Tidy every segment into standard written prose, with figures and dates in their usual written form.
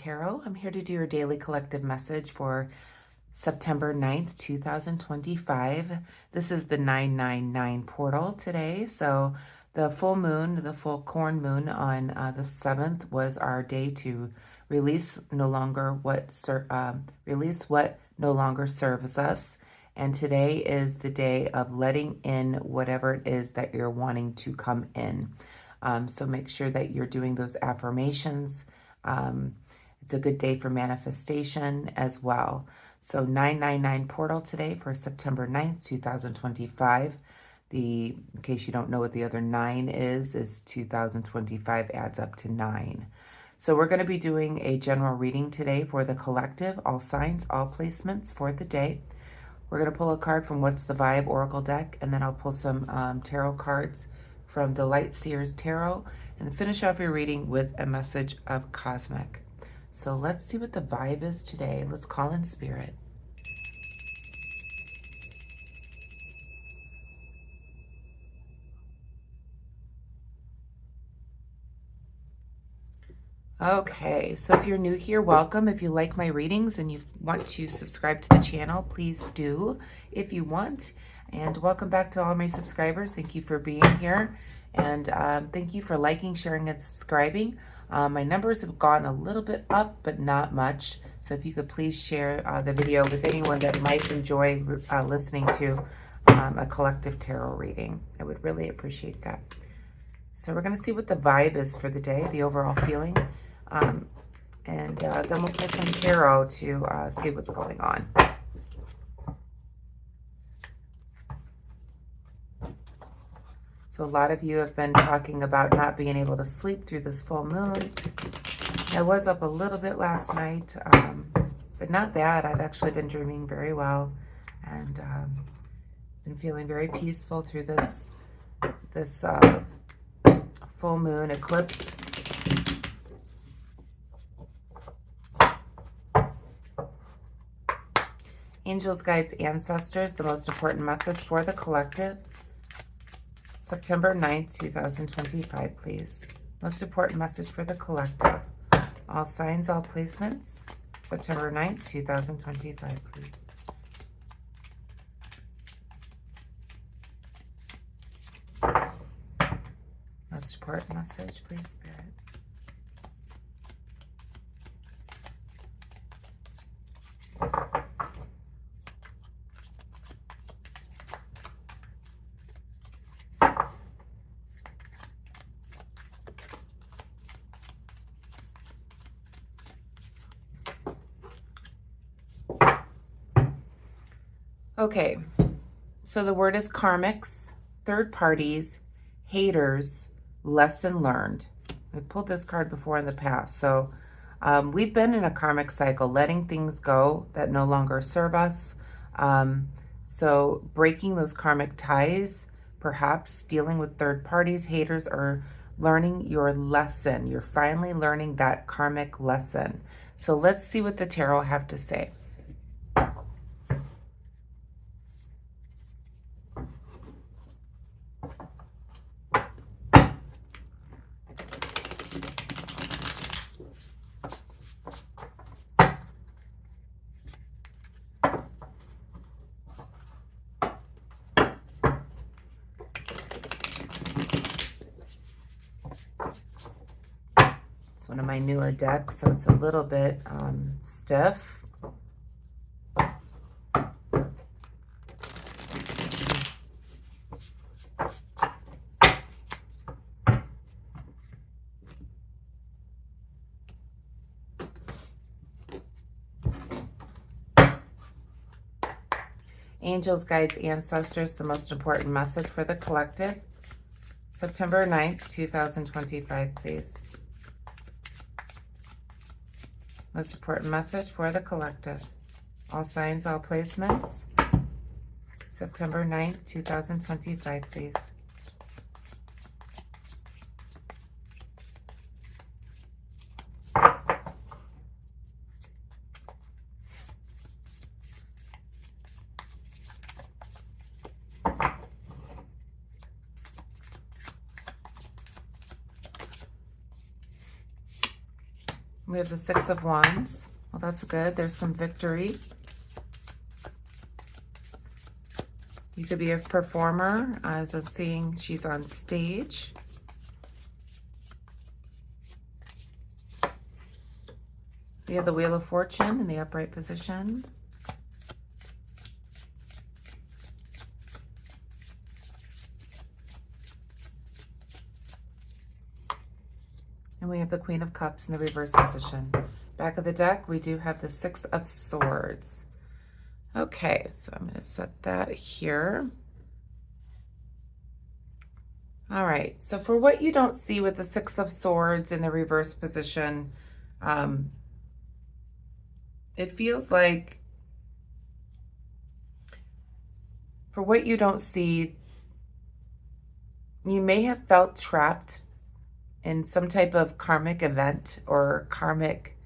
Tarot. I'm here to do your daily collective message for September 9th, 2025. This is the 999 portal today. So the full moon, the full corn moon on the 7th was our day to release what no longer serves us. And today is the day of letting in whatever it is that you're wanting to come in. So make sure that you're doing those affirmations. It's a good day for manifestation as well. So 999 portal today for September 9th, 2025. In case you don't know what the other 9 is 2025 adds up to 9. So we're going to be doing a general reading today for the collective, all signs, all placements for the day. We're going to pull a card from What's the Vibe Oracle deck, and then I'll pull some tarot cards from the Light Seers Tarot, and finish off your reading with a message of cosmic. So let's see what the vibe is today. Let's call in spirit. Okay, so if you're new here, welcome. If you like my readings and you want to subscribe to the channel, please do if you want. And welcome back to all my subscribers. Thank you for being here. And thank you for liking, sharing, and subscribing. My numbers have gone a little bit up, but not much. So if you could please share the video with anyone that might enjoy listening to a collective tarot reading. I would really appreciate that. So we're going to see what the vibe is for the day, the overall feeling. And then we'll put some tarot to see what's going on. So a lot of you have been talking about not being able to sleep through this full moon. I was up a little bit last night, but not bad. I've actually been dreaming very well and been feeling very peaceful through this full moon eclipse. Angels, guides, ancestors, the most important message for the collective. September 9th, 2025, please. Most important message for the collective. All signs, all placements. September 9th, 2025, please. Most important message, please, Spirit. Okay, so the word is karmics, third parties, haters, lesson learned. I pulled this card before in the past. So we've been in a karmic cycle, letting things go that no longer serve us. So breaking those karmic ties, perhaps dealing with third parties, haters, or learning your lesson. You're finally learning that karmic lesson. So let's see what the tarot have to say. It's one of my newer decks, so it's a little bit stiff. Angels, guides, ancestors, the most important message for the collective. September 9th, 2025, please. Most important message for the collective. All signs, all placements. September 9th, 2025, please. We have the Six of Wands. Well, that's good. There's some victory. You could be a performer, as I'm seeing she's on stage. We have the Wheel of Fortune in the upright position. And we have the Queen of Cups in the reverse position. Back of the deck, we do have the Six of Swords. Okay, so I'm going to set that here. All right, so for what you don't see with the Six of Swords in the reverse position, it feels like for what you don't see, you may have felt trapped in some type of karmic event or karmic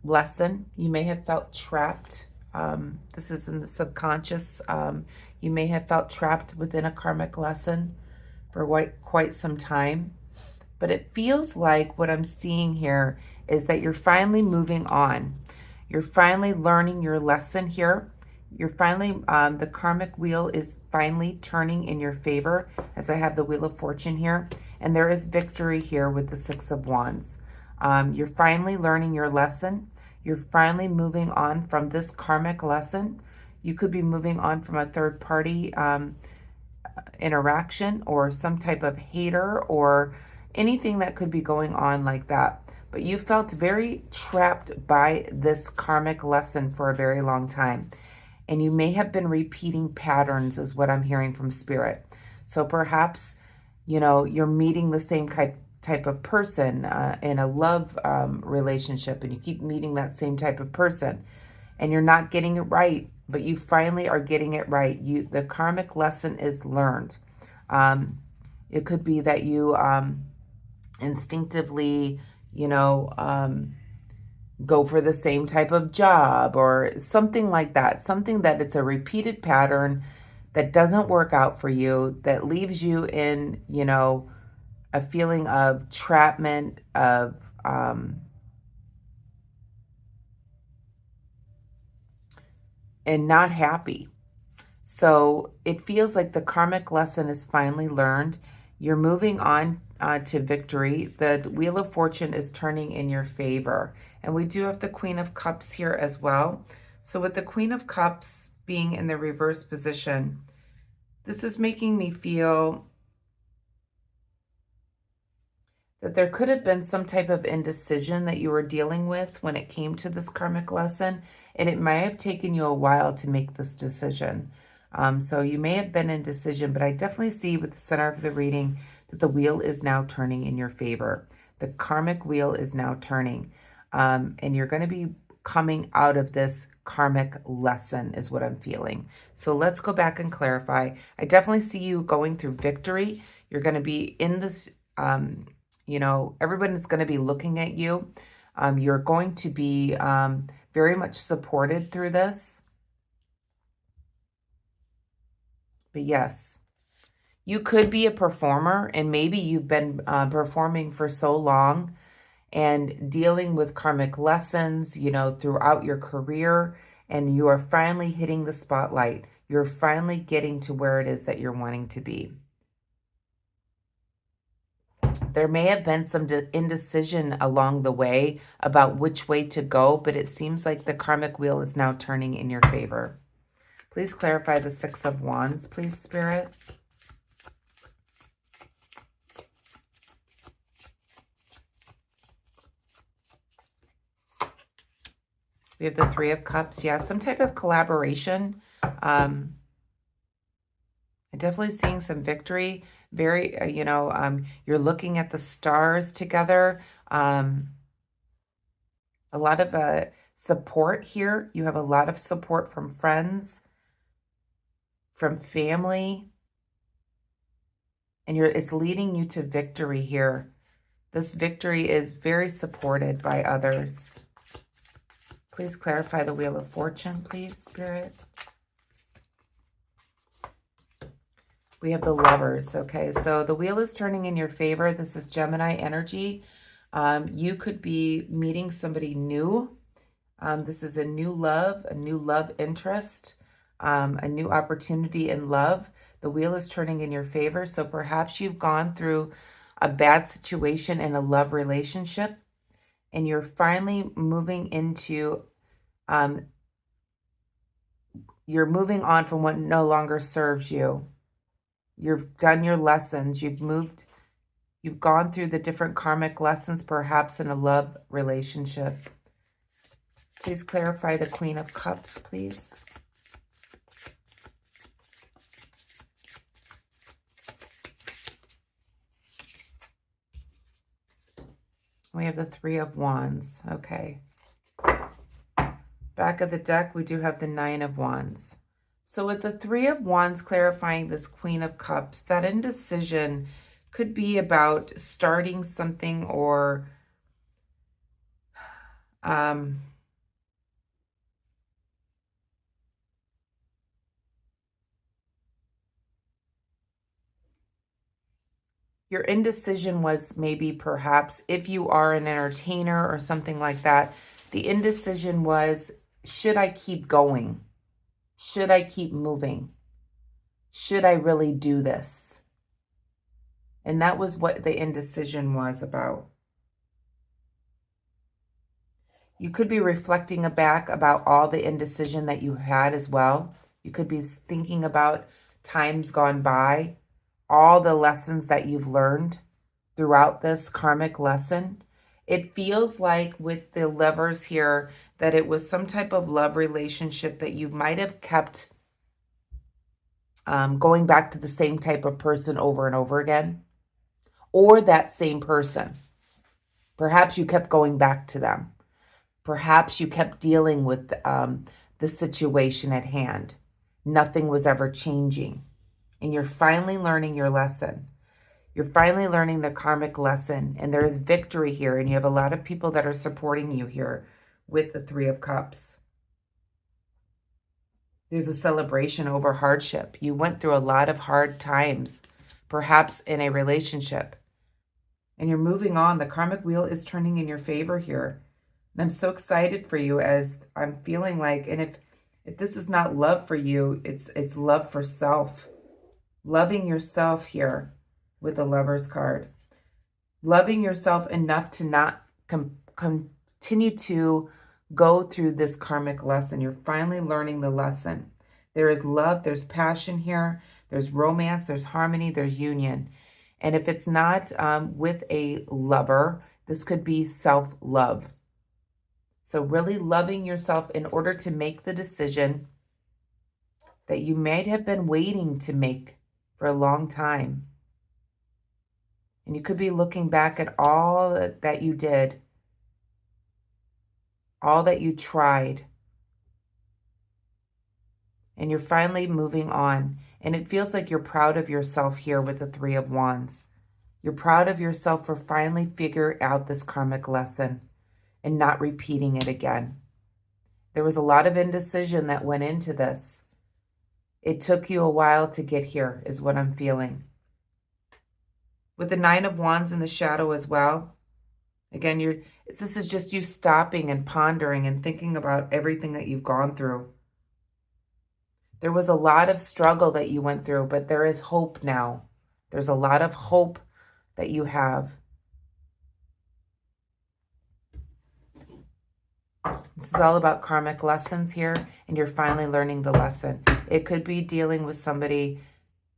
lesson. You may have felt trapped. This is in the subconscious. You may have felt trapped within a karmic lesson for quite some time. But it feels like what I'm seeing here is that you're finally moving on. You're finally learning your lesson here. You're finally, the karmic wheel is finally turning in your favor, as I have the Wheel of Fortune here. And there is victory here with the Six of Wands. You're finally learning your lesson. You're finally moving on from this karmic lesson. You could be moving on from a third party interaction or some type of hater or anything that could be going on like that. But you felt very trapped by this karmic lesson for a very long time. And you may have been repeating patterns is what I'm hearing from Spirit. So perhaps, you know, you're meeting the same type of person in a love relationship, and you keep meeting that same type of person and you're not getting it right, but you finally are getting it right. The karmic lesson is learned. It could be that you instinctively, you know, go for the same type of job or something like that. Something that it's a repeated pattern that doesn't work out for you, that leaves you in, you know, a feeling of trapment, of and not happy. So it feels like the karmic lesson is finally learned. You're moving on to victory. The Wheel of Fortune is turning in your favor. And we do have the Queen of Cups here as well. So with the Queen of Cups being in the reverse position, this is making me feel that there could have been some type of indecision that you were dealing with when it came to this karmic lesson, and it might have taken you a while to make this decision. So you may have been in indecision, but I definitely see with the center of the reading that the wheel is now turning in your favor. The karmic wheel is now turning, and you're going to be coming out of this karmic lesson is what I'm feeling. So let's go back and clarify. I definitely see you going through victory. You're going to be in this, you know, everyone's going to be looking at you. You're going to be very much supported through this. But yes, you could be a performer, and maybe you've been performing for so long and dealing with karmic lessons, you know, throughout your career, and you are finally hitting the spotlight. You're finally getting to where it is that you're wanting to be. There may have been some indecision along the way about which way to go, but it seems like the karmic wheel is now turning in your favor. Please clarify the Six of Wands, please, Spirit. We have the Three of Cups. Yeah, some type of collaboration. I'm definitely seeing some victory. Very, you know, you're looking at the stars together. A lot of support here. You have a lot of support from friends, from family, and it's leading you to victory here. This victory is very supported by others. Please clarify the Wheel of Fortune, please, Spirit. We have the Lovers, okay? So the wheel is turning in your favor. This is Gemini energy. You could be meeting somebody new. This is a new love interest, a new opportunity in love. The wheel is turning in your favor. So perhaps you've gone through a bad situation in a love relationship and you're finally moving into, you're moving on from what no longer serves you. You've done your lessons. You've gone through the different karmic lessons, perhaps in a love relationship. Please clarify the Queen of Cups, please. We have the Three of Wands. Okay. Back of the deck, we do have the Nine of Wands. So with the Three of Wands clarifying this Queen of Cups, that indecision could be about starting something or your indecision was maybe perhaps if you are an entertainer or something like that, the indecision was, should I keep going? Should I keep moving? Should I really do this? And that was what the indecision was about. You could be reflecting back about all the indecision that you had as well. You could be thinking about times gone by, all the lessons that you've learned throughout this karmic lesson. It feels like with the Lovers here that it was some type of love relationship that you might have kept going back to the same type of person over and over again, or that same person. Perhaps you kept going back to them. Perhaps you kept dealing with the situation at hand. Nothing was ever changing. And you're finally learning your lesson. You're finally learning the karmic lesson. And there is victory here. And you have a lot of people that are supporting you here with the Three of Cups. There's a celebration over hardship. You went through a lot of hard times, perhaps in a relationship. And you're moving on. The karmic wheel is turning in your favor here. And I'm so excited for you, as I'm feeling like, and if this is not love for you, it's love for self. Loving yourself here with the Lover's card. Loving yourself enough to not continue to go through this karmic lesson. You're finally learning the lesson. There is love, there's passion here, there's romance, there's harmony, there's union. And if it's not with a lover, this could be self-love. So really loving yourself in order to make the decision that you might have been waiting to make for a long time. And you could be looking back at all that you did, all that you tried, and you're finally moving on. And it feels like you're proud of yourself here with the Three of Wands. You're proud of yourself for finally figuring out this karmic lesson and not repeating it again. There was a lot of indecision that went into this. It took you a while to get here, is what I'm feeling. With the Nine of Wands in the shadow as well. Again, this is just you stopping and pondering and thinking about everything that you've gone through. There was a lot of struggle that you went through, but there is hope now. There's a lot of hope that you have. This is all about karmic lessons here, and you're finally learning the lesson. It could be dealing with somebody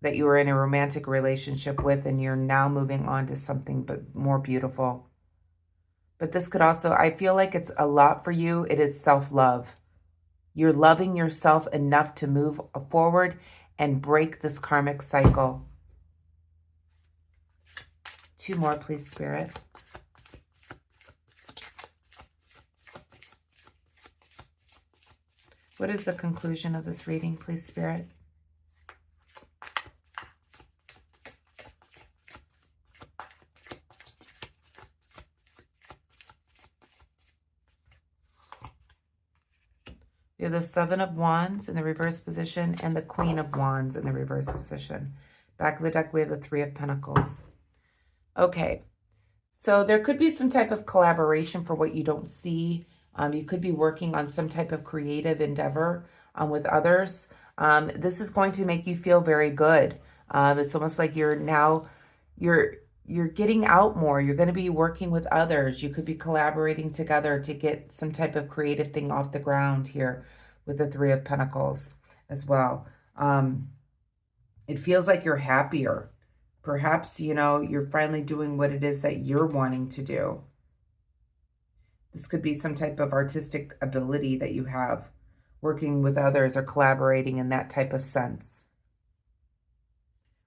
that you were in a romantic relationship with, and you're now moving on to something but more beautiful. But this could also, I feel like it's a lot for you. It is self-love. You're loving yourself enough to move forward and break this karmic cycle. 2 more, please, Spirit. What is the conclusion of this reading, please, Spirit? You have the Seven of Wands in the reverse position and the Queen of Wands in the reverse position. Back of the deck, we have the Three of Pentacles. Okay, So there could be some type of collaboration for what you don't see. You could be working on some type of creative endeavor with others. This is going to make you feel very good. It's almost like you're you're getting out more. You're going to be working with others. You could be collaborating together to get some type of creative thing off the ground here with the Three of Pentacles as well. It feels like you're happier. Perhaps, you know, you're finally doing what it is that you're wanting to do. This could be some type of artistic ability that you have, working with others or collaborating in that type of sense.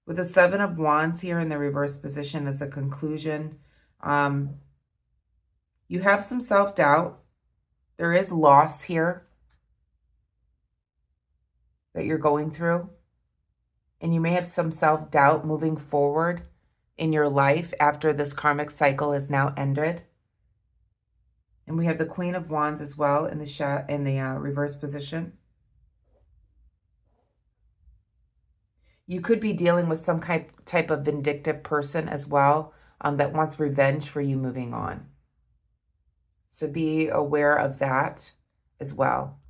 With the Seven of Wands here in the reverse position as a conclusion, you have some self-doubt. There is loss here that you're going through. And you may have some self-doubt moving forward in your life after this karmic cycle is now ended. And we have the Queen of Wands as well in the reverse position. You could be dealing with some type of vindictive person as well that wants revenge for you moving on. So be aware of that as well.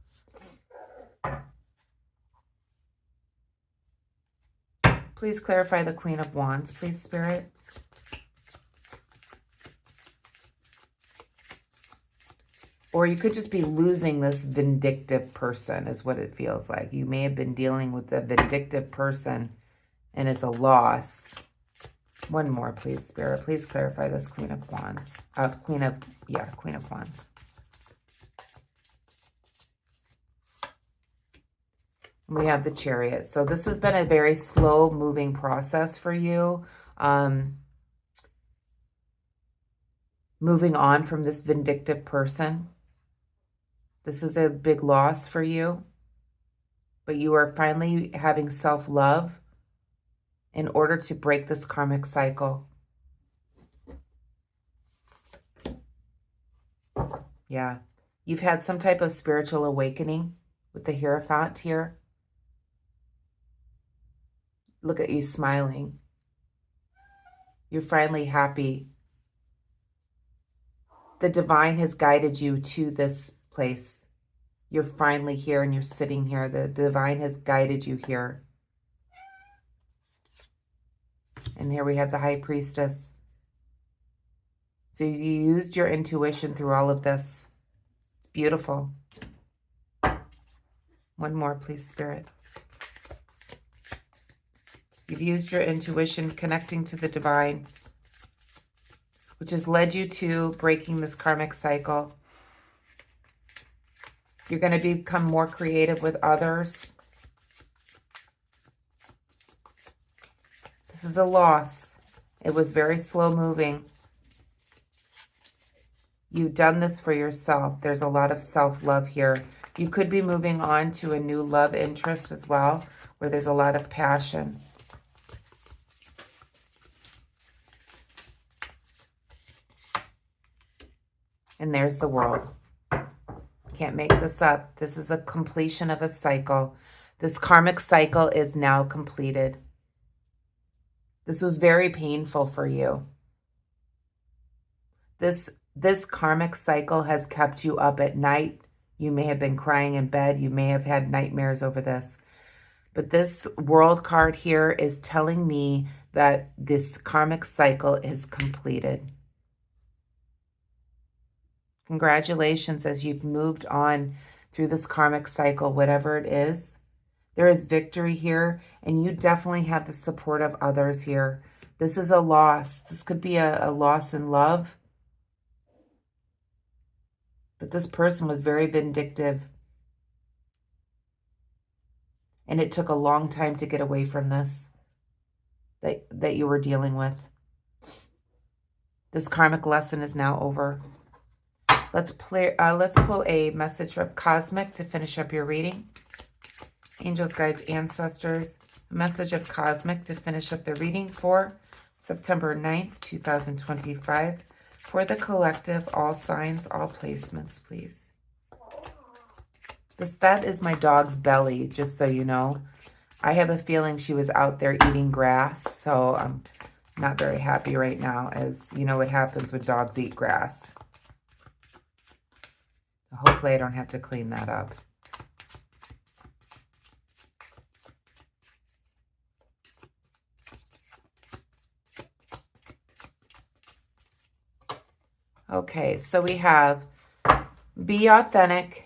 Please clarify the Queen of Wands, please, Spirit. Or you could just be losing this vindictive person is what it feels like. You may have been dealing with a vindictive person and it's a loss. One more, please, Spirit. Please clarify this Queen of Wands. Queen of Wands. We have the Chariot. So this has been a very slow moving process for you. Moving on from this vindictive person. This is a big loss for you. But you are finally having self-love in order to break this karmic cycle. Yeah. You've had some type of spiritual awakening with the Hierophant here. Look at you smiling. You're finally happy. The divine has guided you to this place. You're finally here and you're sitting here. The divine has guided you here. And here we have the High Priestess. So you used your intuition through all of this. It's beautiful. One more, please, Spirit. You've used your intuition, connecting to the divine, which has led you to breaking this karmic cycle. You're going to become more creative with others. This is a loss. It was very slow moving. You've done this for yourself. There's a lot of self-love here. You could be moving on to a new love interest as well, where there's a lot of passion. And there's the World. Can't make this up. This is the completion of a cycle. This karmic cycle is now completed. This was very painful for you. This karmic cycle has kept you up at night. You may have been crying in bed. You may have had nightmares over this. But this World card here is telling me that this karmic cycle is completed. Congratulations as you've moved on through this karmic cycle, whatever it is. There is victory here, and you definitely have the support of others here. This is a loss. This could be a loss in love. But this person was very vindictive. And it took a long time to get away from this that you were dealing with. This karmic lesson is now over. Let's pull a message from Cosmic to finish up your reading. Angels, guides, ancestors. A message of Cosmic to finish up the reading for September 9th, 2025. For the collective, all signs, all placements, please. That is my dog's belly, just so you know. I have a feeling she was out there eating grass, so not very happy right now, as you know what happens when dogs eat grass. Hopefully I don't have to clean that up. Okay, so we have be authentic.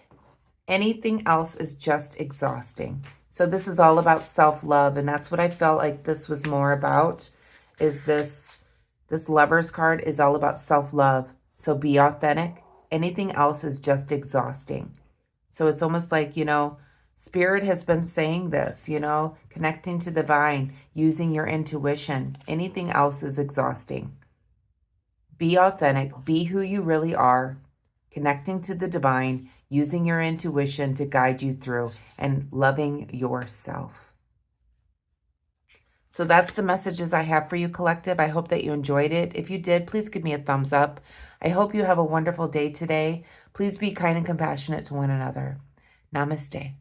Anything else is just exhausting. So this is all about self-love, and that's what I felt like this was more about, is this Lovers card is all about self-love. So be authentic. Anything else is just exhausting. So it's almost like, you know, Spirit has been saying this, you know, connecting to the divine, using your intuition. Anything else is exhausting. Be authentic. Be who you really are. Connecting to the divine, using your intuition to guide you through, and loving yourself. So that's the messages I have for you, collective. I hope that you enjoyed it. If you did, please give me a thumbs up. I hope you have a wonderful day today. Please be kind and compassionate to one another. Namaste.